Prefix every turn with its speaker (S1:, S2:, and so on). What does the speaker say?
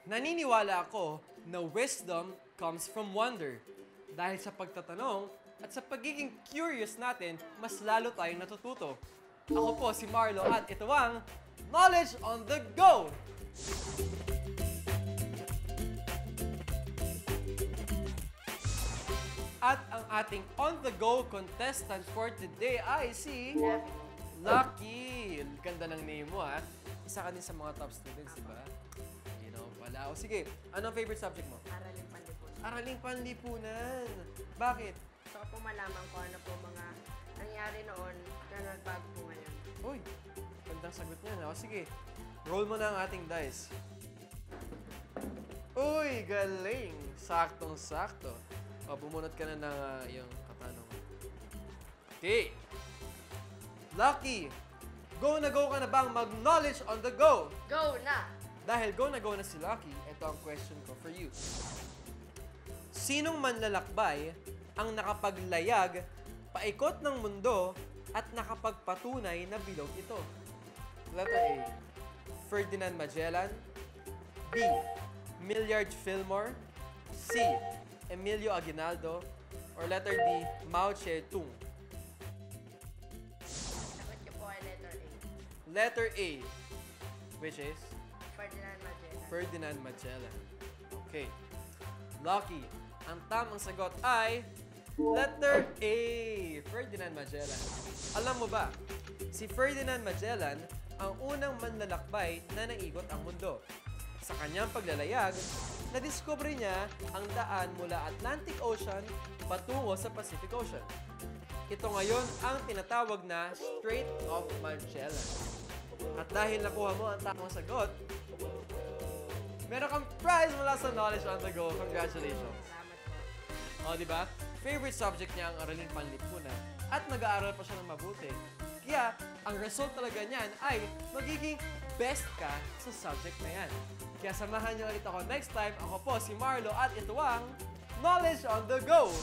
S1: Naniniwala ako na wisdom comes from wonder. Dahil sa pagtatanong at sa pagiging curious natin, mas lalo tayong natututo. Ako po si Marlo at ito ang Knowledge on the Go! At ang ating on-the-go contestant for today ay si Lucky. Ganda ng name mo, ha? Isa ka din sa mga top students, di ba? You know, pala. O sige, anong favorite subject mo?
S2: Araling Panlipunan.
S1: Araling Panlipunan. Bakit?
S2: Gusto ko po malaman kung ano po mga nangyari noon na nagbago po ngayon.
S1: Uy, gandang sagot niya. O sige, roll mo na ang ating dice. Uy, galing! Saktong-sakto. O, bumunot ka na ng iyong katanungan. Okay. Lucky, go na go ka na bang mag-knowledge on the go?
S2: Go na!
S1: Dahil go na si Lucky, ito ang question ko for you. Sinong manlalakbay ang nakapaglayag, paikot ng mundo, at nakapagpatunay na bilog ito? Letter A, Ferdinand Magellan. B, Millard Fillmore. C, Emilio Aguinaldo. Or letter D, Mao Zedong.
S2: Sagot ko po ay letter A.
S1: Letter A, which is
S2: Ferdinand Magellan.
S1: Ferdinand Magellan. Okay. Lucky, ang tamang sagot ay letter A, Ferdinand Magellan. Alam mo ba, si Ferdinand Magellan ang unang manlalakbay na naigot ang mundo. Sa kanyang paglalayag, nadiskubre niya ang daan mula Atlantic Ocean patungo sa Pacific Ocean. Ito ngayon ang tinatawag na Strait of Magellan. At dahil nakuha mo ang tamang sagot, meron kang prize mula sa Knowledge on the Go. Congratulations!
S2: Salamat po.
S1: O, di ba? Favorite subject niya ang Araling Panlipunan at nag-aaral pa siya ng mabuti. Kaya, ang result talaga niyan ay magiging best ka sa subject na yan. Kaya samahan niyo ulit ako next time. Ako po si Marlo at ito ang Knowledge on the Go!